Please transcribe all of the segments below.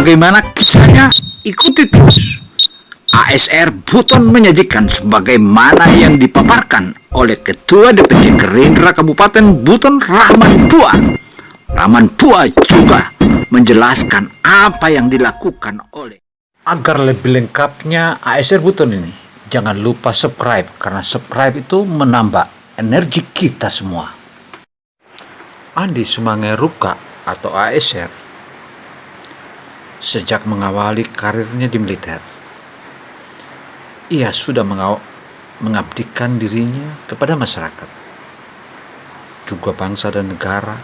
Bagaimana kisahnya? Ikuti terus. ASR Buton menyajikan sebagaimana yang dipaparkan oleh Ketua DPC Gerindra Kabupaten Buton Rahman Pua. Rahman Pua juga menjelaskan apa yang dilakukan oleh. Agar lebih lengkapnya ASR Buton ini, jangan lupa subscribe, karena subscribe itu menambah energi kita semua. Andi Sumangeruka atau ASR sejak mengawali karirnya di militer, ia sudah mengabdikan dirinya kepada masyarakat, juga bangsa dan negara.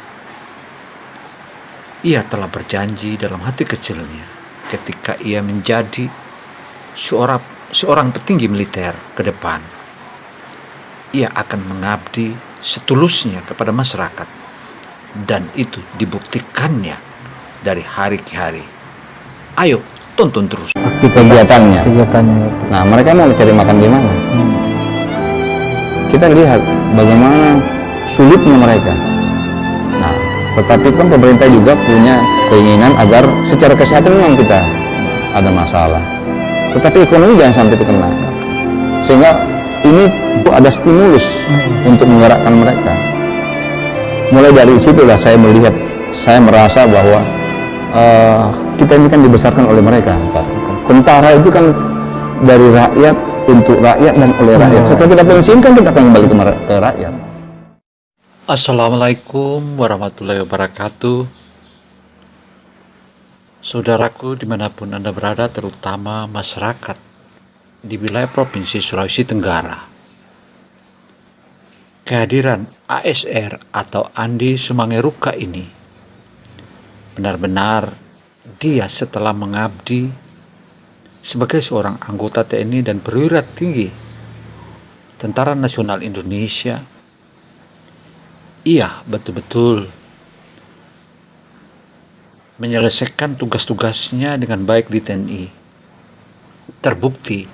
Ia telah berjanji dalam hati kecilnya ketika ia menjadi seorang petinggi militer ke depan, ia akan mengabdi setulusnya kepada masyarakat, dan itu dibuktikannya dari hari ke hari. Ayo tonton terus kegiatannya. Kegiatannya. Nah, mereka mau mencari makan di mana? Kita lihat bagaimana sulitnya mereka. Nah, tetapi kan pemerintah juga punya keinginan agar secara kesehatan memang kita ada masalah, tetapi ekonomi jangan sampai terkena. Sehingga ini ada stimulus untuk menggerakkan mereka. Mulai dari situlah saya merasa bahwa kita ini kan dibesarkan oleh mereka. Tentara itu kan dari rakyat, untuk rakyat, dan oleh rakyat. Setelah kita pensiunkan, kita akan kembali ke rakyat. Assalamualaikum warahmatullahi wabarakatuh. Saudaraku dimanapun Anda berada, terutama masyarakat di wilayah Provinsi Sulawesi Tenggara, kehadiran ASR atau Andi Sumangeruka ini benar-benar dia setelah mengabdi sebagai seorang anggota TNI dan perwira tinggi Tentara Nasional Indonesia, ia betul-betul menyelesaikan tugas-tugasnya dengan baik di TNI. Terbukti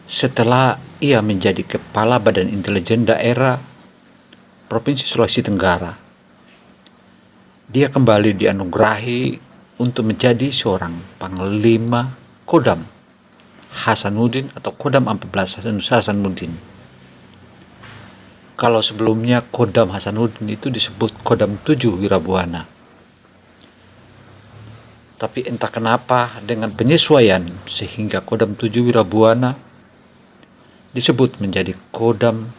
setelah ia menjadi Kepala Badan Intelijen Daerah Provinsi Sulawesi Tenggara, dia kembali dianugerahi untuk menjadi seorang Panglima Kodam Hasanuddin atau Kodam 14 Hasanuddin. Kalau sebelumnya Kodam Hasanuddin itu disebut Kodam 7 Wirabuana. Tapi entah kenapa dengan penyesuaian sehingga Kodam 7 Wirabuana disebut menjadi Kodam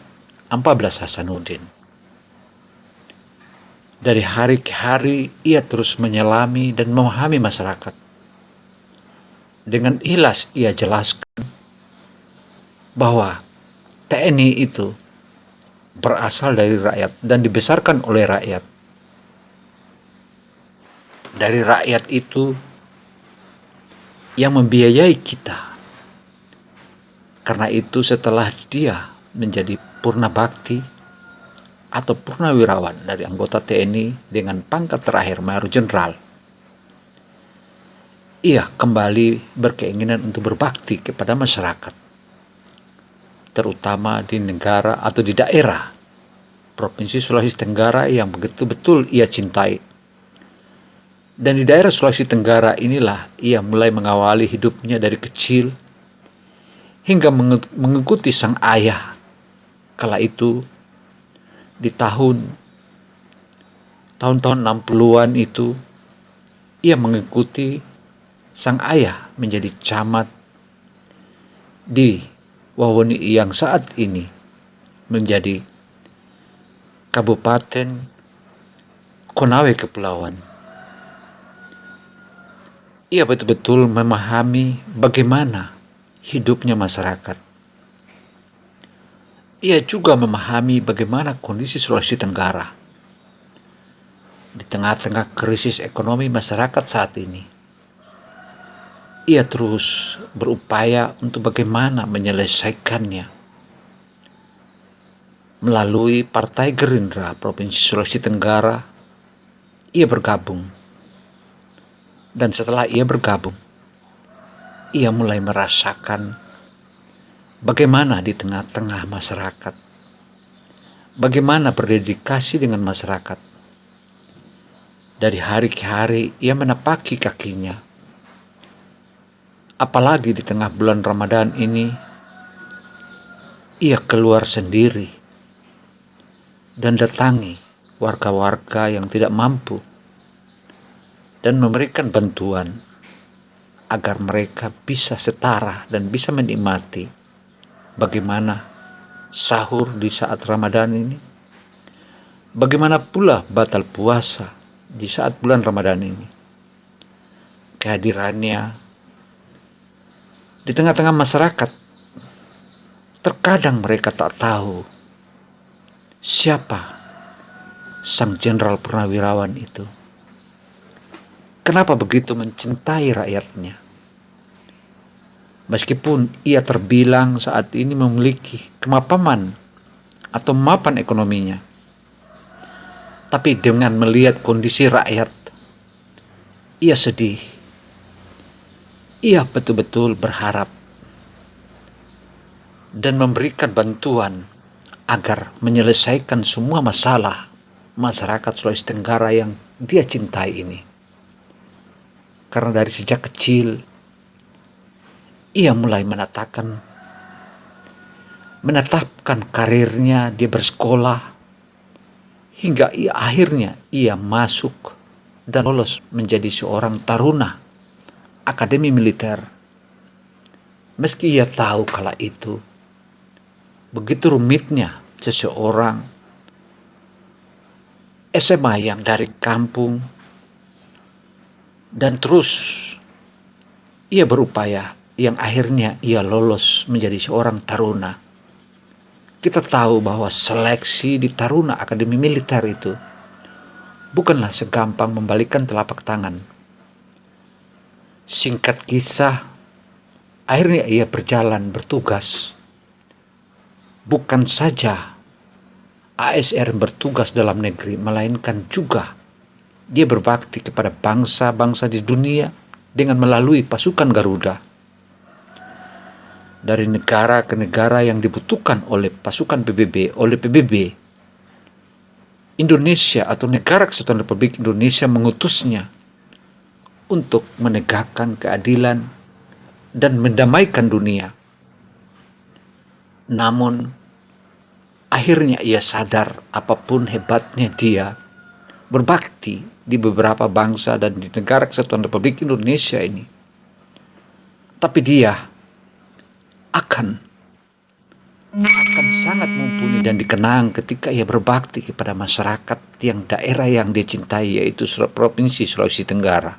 14 Hasanuddin. Dari hari ke hari ia terus menyelami dan memahami masyarakat. Dengan ikhlas ia jelaskan bahwa TNI itu berasal dari rakyat dan dibesarkan oleh rakyat. Dari rakyat itu yang membiayai kita. Karena itu setelah dia menjadi purnabakti atau purnawirawan dari anggota TNI dengan pangkat terakhir Mayor Jenderal, ia kembali berkeinginan untuk berbakti kepada masyarakat, terutama di negara atau di daerah Provinsi Sulawesi Tenggara yang betul-betul ia cintai. Dan di daerah Sulawesi Tenggara inilah ia mulai mengawali hidupnya dari kecil hingga mengikuti sang ayah. Kala itu di tahun-tahun 60-an itu ia mengikuti sang ayah menjadi camat di Wawoni yang saat ini menjadi Kabupaten Konawe Kepulauan. Ia betul-betul memahami bagaimana hidupnya masyarakat. Ia juga memahami bagaimana kondisi Sulawesi Tenggara di tengah-tengah krisis ekonomi masyarakat saat ini. Ia terus berupaya untuk bagaimana menyelesaikannya. Melalui Partai Gerindra Provinsi Sulawesi Tenggara, ia bergabung. Dan setelah ia bergabung, ia mulai merasakan bagaimana di tengah-tengah masyarakat, bagaimana berdedikasi dengan masyarakat, Dari hari ke hari ia menapaki kakinya. Apalagi di tengah bulan Ramadan ini, ia keluar sendiri dan datangi warga-warga yang tidak mampu dan memberikan bantuan agar mereka bisa setara dan bisa menikmati bagaimana sahur di saat Ramadan ini, bagaimana pula batal puasa di saat bulan Ramadan ini. Kehadirannya di tengah-tengah masyarakat, terkadang mereka tak tahu siapa sang jenderal purnawirawan itu. Kenapa begitu mencintai rakyatnya? Meskipun ia terbilang saat ini memiliki kemapanan atau mapan ekonominya, tapi dengan melihat kondisi rakyat, ia sedih. Ia betul-betul berharap dan memberikan bantuan agar menyelesaikan semua masalah masyarakat Sulawesi Tenggara yang dia cintai ini. Karena dari sejak kecil, ia mulai menetapkan karirnya, dia bersekolah, hingga akhirnya ia masuk dan lolos menjadi seorang taruna akademi militer. Meski ia tahu kala itu begitu rumitnya seseorang SMA yang dari kampung, dan terus ia berupaya yang akhirnya ia lolos menjadi seorang taruna. Kita tahu bahwa seleksi di taruna akademi militer itu bukanlah segampang membalikkan telapak tangan. Singkat kisah, akhirnya ia bertugas. Bukan saja ASR bertugas dalam negeri, melainkan juga dia berbakti kepada bangsa-bangsa di dunia dengan melalui pasukan Garuda. Dari negara ke negara yang dibutuhkan oleh pasukan PBB, Indonesia atau Negara Kesatuan Republik Indonesia mengutusnya untuk menegakkan keadilan dan mendamaikan dunia. Namun, akhirnya ia sadar apapun hebatnya dia berbakti di beberapa bangsa dan di Negara Kesatuan Republik Indonesia ini, tapi dia akan sangat mumpuni dan dikenang ketika ia berbakti kepada masyarakat yang daerah yang dia cintai, yaitu Provinsi Sulawesi Tenggara.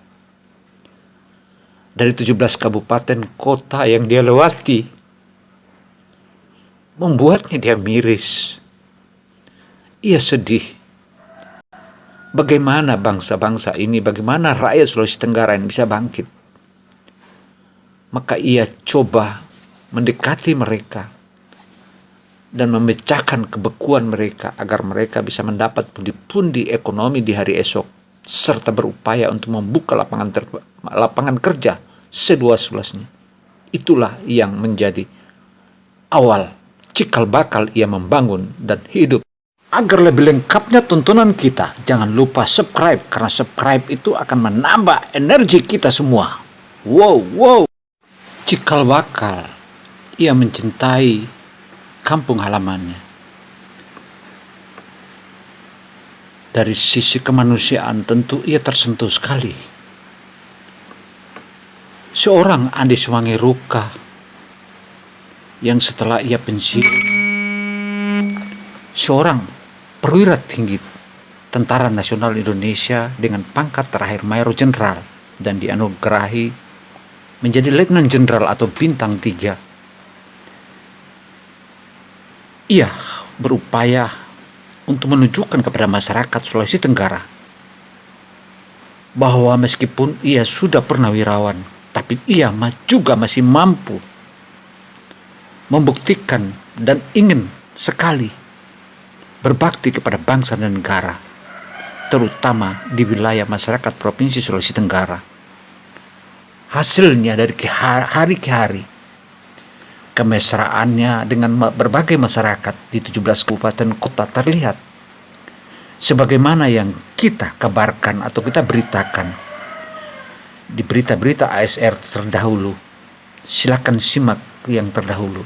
Dari 17 kabupaten kota yang dia lewati, membuatnya dia miris. Ia sedih. Bagaimana bangsa-bangsa ini, bagaimana rakyat Sulawesi Tenggara yang bisa bangkit? Maka ia coba mendekati mereka dan memecahkan kebekuan mereka agar mereka bisa mendapat pundi-pundi ekonomi di hari esok, serta berupaya untuk membuka lapangan kerja seluas-luasnya. Itulah yang menjadi awal cikal bakal ia membangun dan hidup. Agar lebih lengkapnya tontonan kita, jangan lupa subscribe, karena subscribe itu akan menambah energi kita semua. Wow. Cikal bakal ia mencintai kampung halamannya. Dari sisi kemanusiaan tentu ia tersentuh sekali. Seorang Andi Suwangi Ruka yang setelah ia pensiun, seorang perwira tinggi Tentara Nasional Indonesia dengan pangkat terakhir Mayor Jenderal dan dianugerahi menjadi Letnan Jenderal atau Bintang 3. Ia berupaya untuk menunjukkan kepada masyarakat Sulawesi Tenggara bahwa meskipun ia sudah purnawirawan, tapi ia juga masih mampu membuktikan dan ingin sekali berbakti kepada bangsa dan negara, terutama di wilayah masyarakat Provinsi Sulawesi Tenggara. Hasilnya dari hari ke hari, kemesraannya dengan berbagai masyarakat di 17 kabupaten kota terlihat. sebagaimana yang kita kabarkan atau kita beritakan di berita-berita ASR terdahulu. Silakan simak yang terdahulu.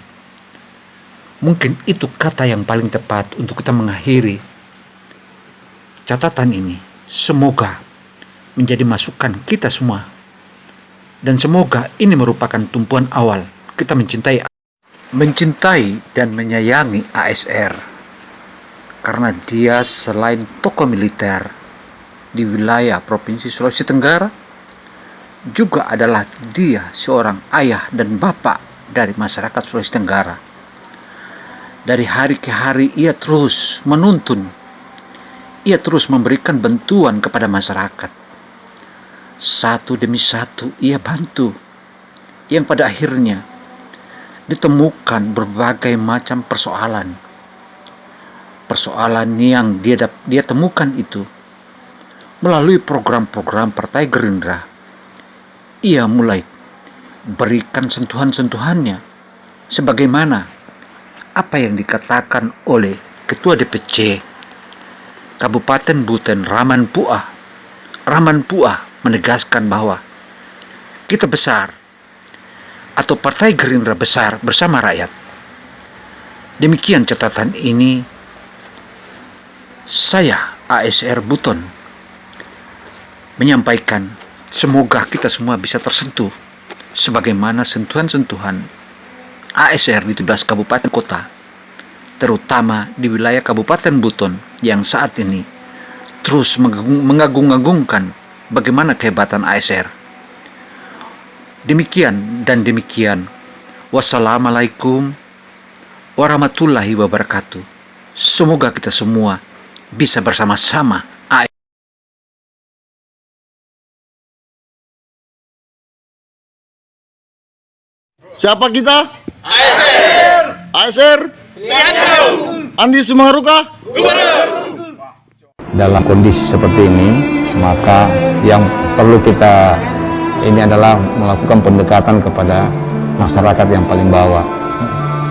Mungkin itu kata yang paling tepat untuk kita mengakhiri catatan ini. Semoga menjadi masukan kita semua, dan semoga ini merupakan tumpuan awal kita mencintai dan menyayangi ASR, karena dia selain tokoh militer di wilayah Provinsi Sulawesi Tenggara, juga adalah dia seorang ayah dan bapak dari masyarakat Sulawesi Tenggara. Dari hari ke hari ia terus menuntun, ia terus memberikan bantuan kepada masyarakat. Satu demi satu ia bantu, yang pada akhirnya ditemukan berbagai macam persoalan yang dia temukan itu. Melalui program-program Partai Gerindra, ia mulai berikan sentuhan-sentuhannya sebagaimana apa yang dikatakan oleh Ketua DPC Kabupaten Buton Rahman Puah menegaskan bahwa kita besar atau Partai Gerindra besar bersama rakyat. Demikian catatan ini saya ASR Buton menyampaikan, semoga kita semua bisa tersentuh sebagaimana sentuhan-sentuhan ASR di 17 kabupaten kota, terutama di wilayah Kabupaten Buton yang saat ini terus mengagung-agungkan bagaimana kehebatan ASR. Demikian. Wassalamualaikum warahmatullahi wabarakatuh. Semoga kita semua bisa bersama-sama. Siapa kita? ASR. Andi Sumaharuka. Dalam kondisi seperti ini, maka yang perlu kita ini adalah melakukan pendekatan kepada masyarakat yang paling bawah.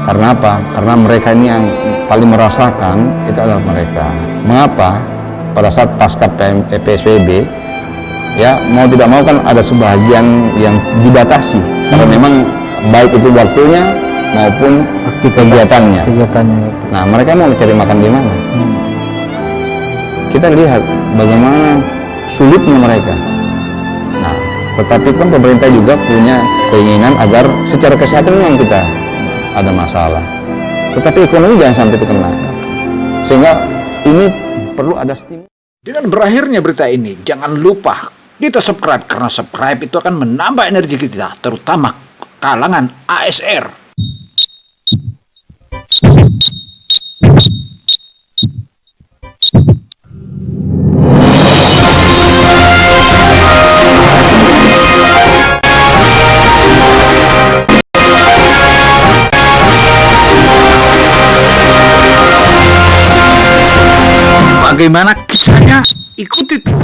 Karena apa? Karena mereka ini yang paling merasakan, itu adalah mereka. Mengapa? Pada saat pasca PSBB, ya mau tidak mau kan ada sebagian yang dibatasi, karena memang baik itu waktunya maupun kegiatannya. Nah, mereka mau mencari makan di mana? Kita lihat bagaimana sulitnya mereka. Nah, tetapi kan pemerintah juga punya keinginan agar secara kesehatan memang kita ada masalah, tetapi ekonomi jangan sampai terkena. Sehingga ini perlu ada stimulus. Dengan berakhirnya berita ini, jangan lupa kita subscribe, karena subscribe itu akan menambah energi kita, terutama kalangan ASR. Bagaimana kisahnya? Ikuti terus.